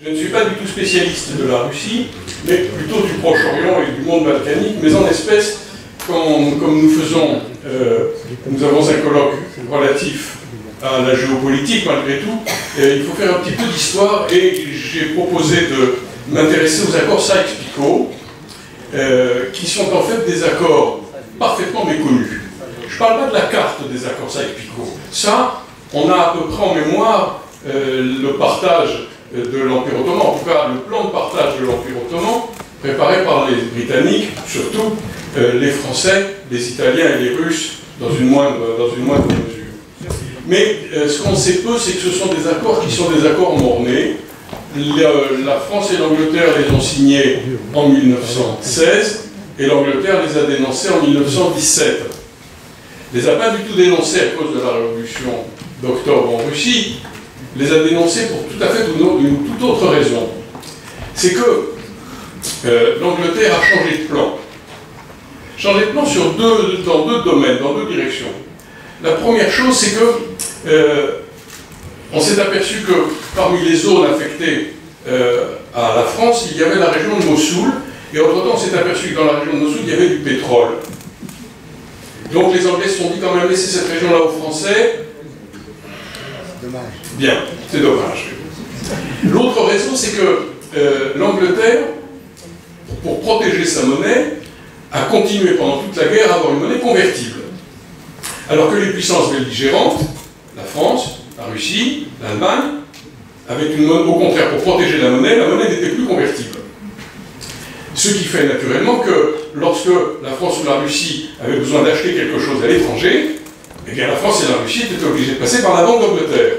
Je ne suis pas du tout spécialiste de la Russie, mais plutôt du Proche-Orient et du monde balkanique, mais en espèce, comme nous faisons, nous avons un colloque relatif à la géopolitique malgré tout, il faut faire un petit peu d'histoire et j'ai proposé de m'intéresser aux accords Sykes-Picot, qui sont en fait des accords parfaitement méconnus. Je ne parle pas de la carte des accords Sykes-Picot. Ça, on a à peu près en mémoire le partage de l'Empire ottoman, en tout cas le plan de partage de l'Empire ottoman, préparé par les Britanniques, surtout les Français, les Italiens et les Russes, dans une moindre mesure. Mais ce qu'on sait peu, c'est que ce sont des accords qui sont des accords mornés. La France et l'Angleterre les ont signés en 1916, et l'Angleterre les a dénoncés en 1917. Les a pas du tout dénoncés à cause de la révolution d'octobre en Russie, les a dénoncés pour tout à fait une toute autre raison. C'est que l'Angleterre a changé de plan. Changé de plan dans deux domaines, dans deux directions. La première chose, c'est que on s'est aperçu que parmi les zones affectées à la France, il y avait la région de Mossoul, et entre-temps, on s'est aperçu que dans la région de Mossoul, il y avait du pétrole. Donc les Anglais se sont dit quand même laisser cette région-là aux Français. Dommage. Bien, c'est dommage. L'autre raison, c'est que l'Angleterre, pour protéger sa monnaie, a continué pendant toute la guerre à avoir une monnaie convertible. Alors que les puissances belligérantes, la France, la Russie, l'Allemagne, avaient une monnaie, au contraire, pour protéger la monnaie n'était plus convertible. Ce qui fait naturellement que lorsque la France ou la Russie avaient besoin d'acheter quelque chose à l'étranger, eh bien la France et la Russie étaient obligées de passer par la Banque d'Angleterre.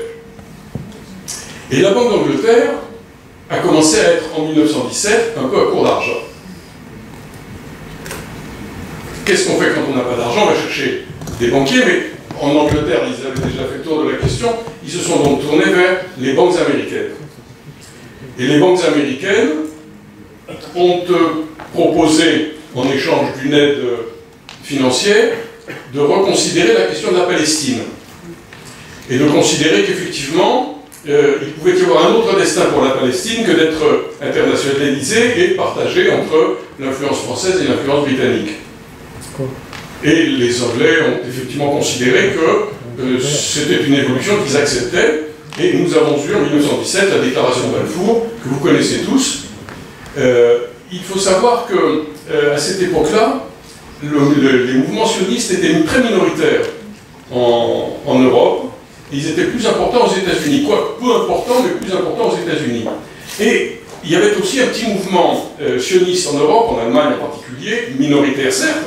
Et la Banque d'Angleterre a commencé à être en 1917 un peu à court d'argent. Qu'est-ce qu'on fait quand on n'a pas d'argent? On va chercher des banquiers, mais en Angleterre, ils avaient déjà fait le tour de la question, ils se sont donc tournés vers les banques américaines. Et les banques américaines ont proposé, en échange d'une aide financière, de reconsidérer la question de la Palestine. Et de considérer qu'effectivement, il pouvait y avoir un autre destin pour la Palestine que d'être internationalisé et partagé entre l'influence française et l'influence britannique. Et les Anglais ont effectivement considéré que c'était une évolution qu'ils acceptaient, et nous avons eu en 1917 la déclaration de Balfour, que vous connaissez tous. Il faut savoir qu'à cette époque-là, les mouvements sionistes étaient très minoritaires en Europe, et ils étaient plus importants aux États-Unis, quoi, peu importants, mais plus importants aux États-Unis. Et il y avait aussi un petit mouvement sioniste en Europe, en Allemagne en particulier, minoritaire certes,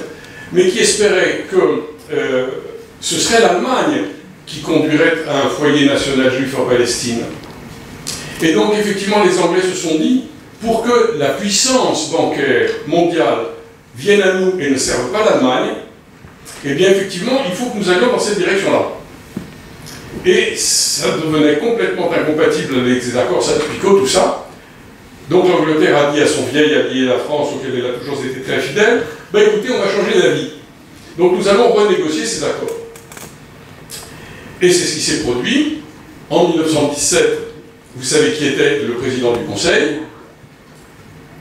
mais qui espérait que ce serait l'Allemagne qui conduirait à un foyer national juif en Palestine. Et donc, effectivement, les Anglais se sont dit, pour que la puissance bancaire mondiale vienne à nous et ne serve pas l'Allemagne, eh bien, effectivement, il faut que nous allions dans cette direction-là. Et ça devenait complètement incompatible avec les accords Sykes-Picot, tout ça. Donc l'Angleterre a dit à son vieil allié, la France, auquel elle a toujours été très fidèle, ben écoutez, on va changer d'avis. Donc nous allons renégocier ces accords. Et c'est ce qui s'est produit. En 1917, vous savez qui était le président du Conseil?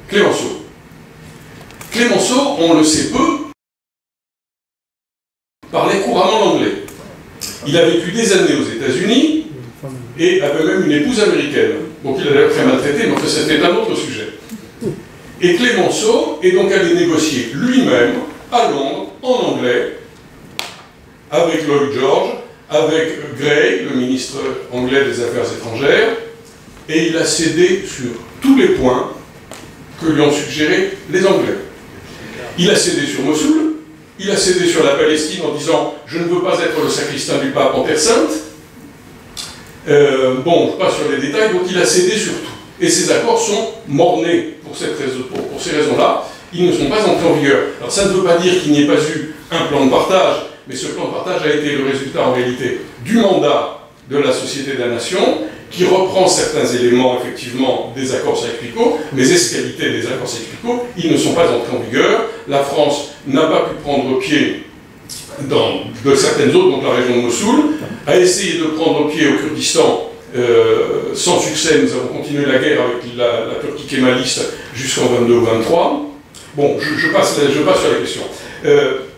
Clémenceau. Clémenceau, on le sait peu, parlait couramment l'anglais. Il a vécu des années aux États-Unis et avait même une épouse américaine. Donc il a d'ailleurs très maltraité, mais enfin, c'était un autre sujet. Et Clémenceau est donc allé négocier lui-même à Londres, en anglais, avec Lloyd George, avec Grey, le ministre anglais des Affaires étrangères, et il a cédé sur tous les points que lui ont suggérés les Anglais. Il a cédé sur Mossoul, il a cédé sur la Palestine en disant « je ne veux pas être le sacristain du pape en Terre Sainte ». Bon, pas sur les détails, donc il a cédé sur tout. Et ces accords sont mornés pour ces raisons-là. Ils ne sont pas entrés en vigueur. Alors ça ne veut pas dire qu'il n'y ait pas eu un plan de partage, mais ce plan de partage a été le résultat en réalité du mandat de la Société des Nations, qui reprend certains éléments effectivement des accords Sykes-Picot, mais escalité des accords Sykes-Picot, ils ne sont pas entrés en vigueur. La France n'a pas pu prendre pied dans de certaines zones, donc la région de Mossoul, a essayé de prendre pied au Kurdistan, Sans succès, nous avons continué la guerre avec la Turquie kémaliste jusqu'en 22 ou 23. Bon, je passe sur la question.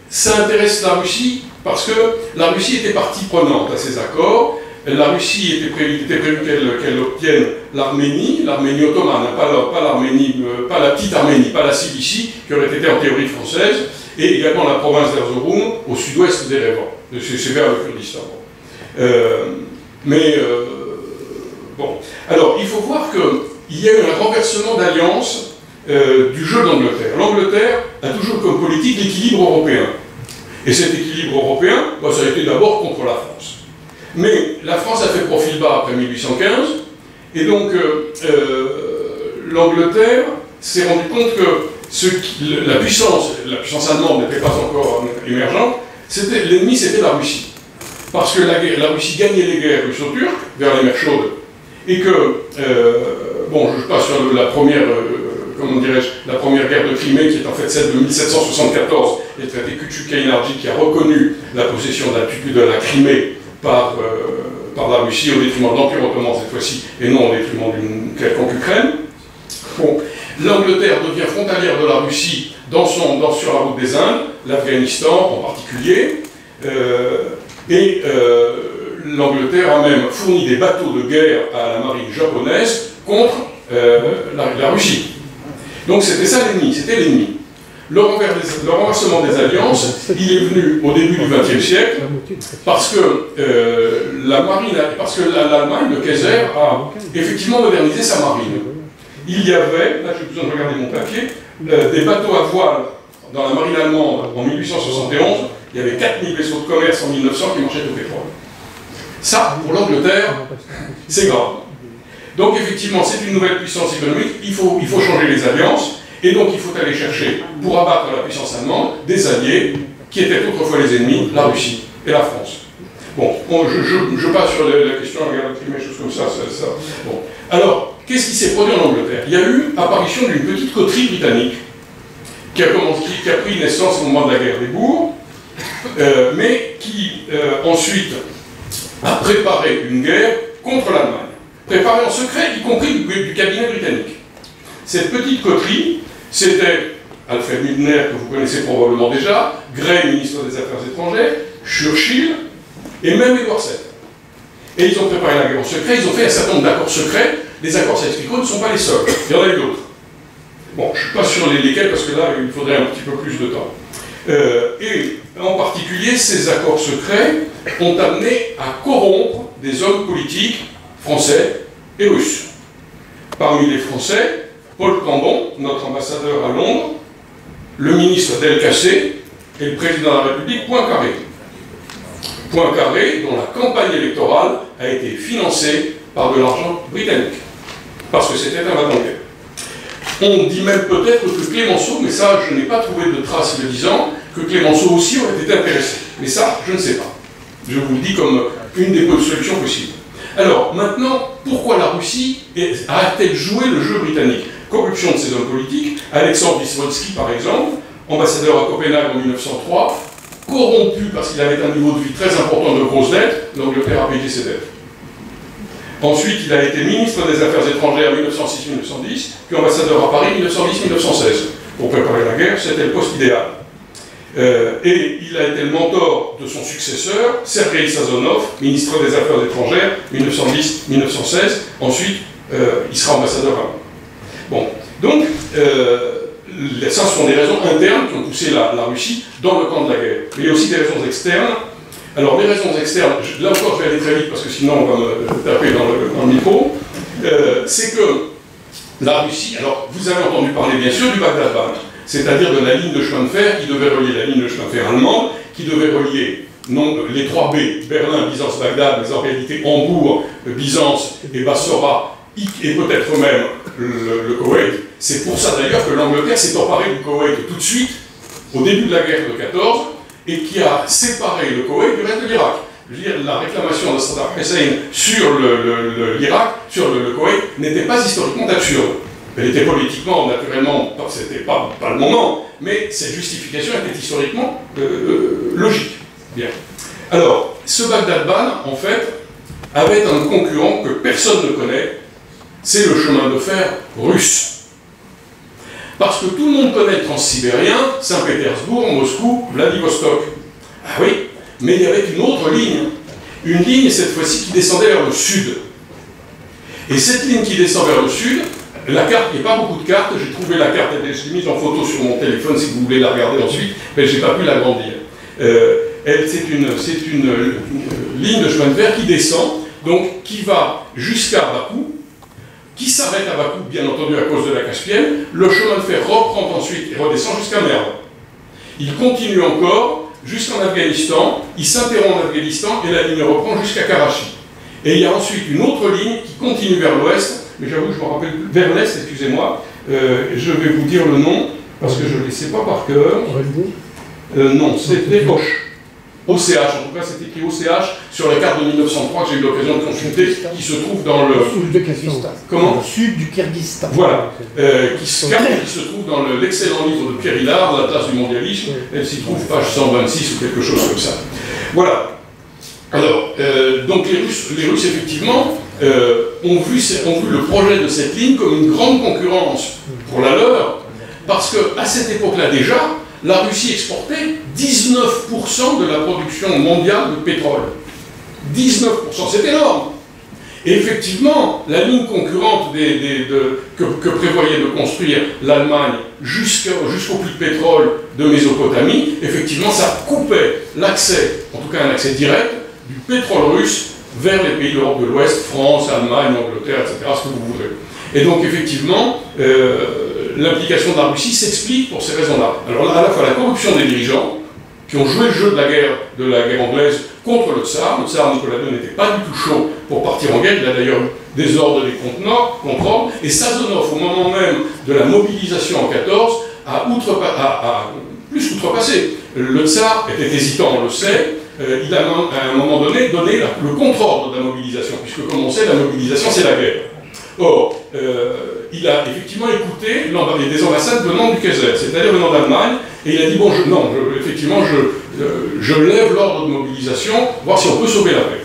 Ça intéresse la Russie parce que la Russie était partie prenante à ces accords. La Russie était prévu qu'elle obtienne l'Arménie ottomane, pas l'Arménie, pas la petite Arménie, pas la Cilicie, qui aurait été en théorie française, et également la province d'Erzurum au sud-ouest d'Erevan. C'est vers le Kurdistan. Bon. Alors, il faut voir qu'il y a eu un renversement d'alliance du jeu d'Angleterre. L'Angleterre a toujours comme politique l'équilibre européen. Et cet équilibre européen, ça a été d'abord contre la France. Mais la France a fait profil bas après 1815, et donc l'Angleterre s'est rendu compte que la puissance allemande n'était pas encore émergente, l'ennemi c'était la Russie. Parce que la Russie gagnait les guerres russo-turques vers les mers chaudes, et que, je passe sur la première, la première guerre de Crimée, qui est en fait celle de 1774, et le traité Küçük-Kainarcı qui a reconnu la possession de la Crimée par la Russie au détriment de l'Empire ottoman cette fois-ci, et non au détriment d'une quelconque Ukraine. Bon, l'Angleterre devient frontalière de la Russie sur la route des Indes, l'Afghanistan en particulier, et l'Angleterre a même fourni des bateaux de guerre à la marine japonaise contre la Russie. Donc c'était ça l'ennemi, c'était l'ennemi. Le renversement des alliances, il est venu au début du XXe siècle parce que l'Allemagne, le Kaiser, a effectivement modernisé sa marine. Il y avait, là j'ai besoin de regarder mon papier, des bateaux à voile dans la marine allemande en 1871. Il y avait 4000 vaisseaux de commerce en 1900 qui marchaient au pétrole. Ça, pour l'Angleterre, c'est grave. Donc effectivement, c'est une nouvelle puissance économique, il faut changer les alliances. Et donc il faut aller chercher, pour abattre la puissance allemande, des alliés qui étaient autrefois les ennemis, la Russie et la France. Bon, je passe sur la question, la guerre de Crimée, choses comme ça. Bon. Alors, qu'est-ce qui s'est produit en Angleterre? Il y a eu apparition d'une petite coterie britannique qui a pris naissance au moment de la guerre des bourgs, mais qui ensuite a préparé une guerre contre l'Allemagne. Préparée en secret, y compris du cabinet britannique. Cette petite coterie, c'était Alfred Milner, que vous connaissez probablement déjà, Grey, ministre des Affaires étrangères, Churchill, et même Edward VII. Et ils ont préparé la guerre en secret, ils ont fait un certain nombre d'accords secrets. Les accords Sykes-Picot ne sont pas les seuls, il y en a eu d'autres. Bon, je ne suis pas sur lesquels, parce que là, il faudrait un petit peu plus de temps. Et en particulier, ces accords secrets ont amené à corrompre des hommes politiques français et russes. Parmi les Français, Paul Cambon, notre ambassadeur à Londres, le ministre Delcassé et le président de la République, Poincaré. Poincaré, dont la campagne électorale a été financée par de l'argent britannique, parce que c'était un va-t-en-guerre. On dit même peut-être que Clémenceau, mais ça je n'ai pas trouvé de traces le disant, que Clémenceau aussi aurait été intéressé. Mais ça, je ne sais pas. Je vous le dis comme une des solutions possibles. Alors, maintenant, pourquoi la Russie a-t-elle joué le jeu britannique? Corruption de ses hommes politiques, Alexandre Wisniewski par exemple, ambassadeur à Copenhague en 1903, corrompu parce qu'il avait un niveau de vie très important de grosses dettes, l'Angleterre a payé ses dettes. Ensuite, il a été ministre des Affaires étrangères 1906-1910, puis ambassadeur à Paris 1910-1916. Pour préparer la guerre, c'était le poste idéal. Et il a été le mentor de son successeur, Sergei Sazonov, ministre des Affaires étrangères 1910-1916. Ensuite, il sera ambassadeur à Londres. Bon, donc, ça ce sont des raisons internes qui ont poussé la Russie dans le camp de la guerre. Mais il y a aussi des raisons externes. Alors, les raisons externes, là encore je vais aller très vite parce que sinon on va me taper dans le micro, c'est que la Russie, alors vous avez entendu parler bien sûr du Bagdad Ban, c'est-à-dire de la ligne de chemin de fer qui devait relier la ligne de chemin de fer allemande, qui devait relier les 3 B, Berlin, Byzance, Bagdad, mais en réalité Hambourg, Byzance et Bassora, et peut-être même le Koweït. C'est pour ça d'ailleurs que l'Angleterre s'est emparée du Koweït tout de suite, au début de la guerre de 14, et qui a séparé le Koweït du reste de l'Irak. Je veux dire, la réclamation de Saddam Hussein sur l'Irak, sur le Koweït, n'était pas historiquement absurde. Elle était politiquement, naturellement, c'était pas le moment, mais cette justification était historiquement logique. Bien. Alors, ce Bagdad Ban, en fait, avait un concurrent que personne ne connaît, c'est le chemin de fer russe. Parce que tout le monde connaît le transsibérien, Saint-Pétersbourg, Moscou, Vladivostok. Ah oui, mais il y avait une autre ligne. Une ligne, cette fois-ci, qui descendait vers le sud. Et cette ligne qui descend vers le sud, la carte, il n'y a pas beaucoup de cartes, j'ai trouvé la carte, je l'ai mise en photo sur mon téléphone si vous voulez la regarder ensuite, mais je n'ai pas pu l'agrandir. C'est une ligne de chemin de fer qui descend, donc qui va jusqu'à Bakou, qui s'arrête à Bakou, bien entendu, à cause de la Caspienne. Le chemin de fer reprend ensuite et redescend jusqu'à Merv. Il continue encore jusqu'en Afghanistan, il s'interrompt en Afghanistan et la ligne reprend jusqu'à Karachi. Et il y a ensuite une autre ligne qui continue vers l'ouest, mais j'avoue que je me rappelle vers l'est, excusez-moi, je vais vous dire le nom, parce que je ne le sais pas par cœur. Non, c'était Hoche. OCH, en tout cas c'est écrit OCH sur la carte de 1903 que j'ai eu l'occasion de consulter, qui se trouve dans le... sud du Kyrgyzstan. Comment ? Au sud du Kyrgyzstan. Voilà, qui se trouve dans l'excellent livre de Pierre Hillard, L'Atlas du mondialisme, elle s'y trouve page 126 ou quelque chose comme ça. Voilà. Alors, donc les Russes effectivement, ont vu le projet de cette ligne comme une grande concurrence pour la leur, parce qu'à cette époque-là déjà, la Russie exportait 19% de la production mondiale de pétrole. 19%, c'est énorme. Et effectivement, la ligne concurrente que prévoyait de construire l'Allemagne jusqu'au puits de pétrole de Mésopotamie, effectivement, ça coupait l'accès, en tout cas un accès direct, du pétrole russe vers les pays d'Europe de l'Ouest, France, Allemagne, Angleterre, etc., ce que vous voudrez. Et donc, effectivement, l'implication de la Russie s'explique pour ces raisons-là. Alors, à la fois la corruption des dirigeants, qui ont joué le jeu de la guerre anglaise contre le tsar. Le tsar Nicolas II n'était pas du tout chaud pour partir en guerre, il a d'ailleurs des ordres des contre-ordres, et Sazonov, au moment même de la mobilisation en 14, a plus outrepassé. Le tsar était hésitant, on le sait, il a à un moment donné donné le contre-ordre de la mobilisation, puisque comme on sait, la mobilisation c'est la guerre. Or, il a effectivement écouté des ambassades venant du Kaiser, c'est-à-dire venant d'Allemagne, et il a dit, bon, je lève l'ordre de mobilisation, voir si on peut sauver la paix.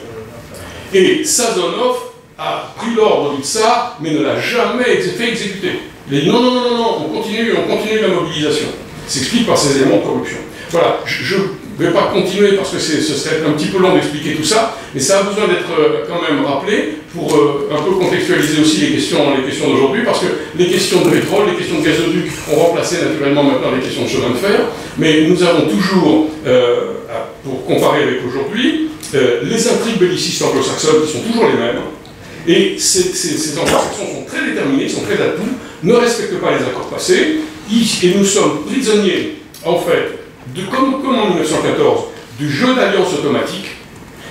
Et Sazonov a pris l'ordre du tsar, mais ne l'a jamais fait exécuter. Il a dit, non, on continue la mobilisation. S'explique par ces éléments de corruption. Voilà, je ne vais pas continuer parce que ce serait un petit peu long d'expliquer tout ça, mais ça a besoin d'être quand même rappelé pour un peu contextualiser aussi les questions d'aujourd'hui, parce que les questions de pétrole, les questions de gazoduc ont remplacé naturellement maintenant les questions de chemin de fer, mais nous avons toujours, pour comparer avec aujourd'hui, les intrigues bellicistes anglo-saxonnes qui sont toujours les mêmes, et ces anglo-saxons sont très déterminés, sont très à tout, ne respectent pas les accords passés, et nous sommes prisonniers, en fait, comme en 1914, du jeu d'alliances automatiques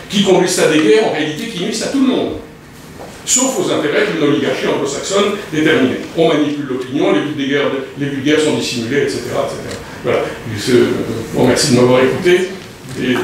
qui conduisent à des guerres en réalité qui nuisent à tout le monde, sauf aux intérêts d'une oligarchie anglo-saxonne déterminée. On manipule l'opinion, les buts de guerre sont dissimulés, etc. Voilà. Je vous remercie de m'avoir écouté. Et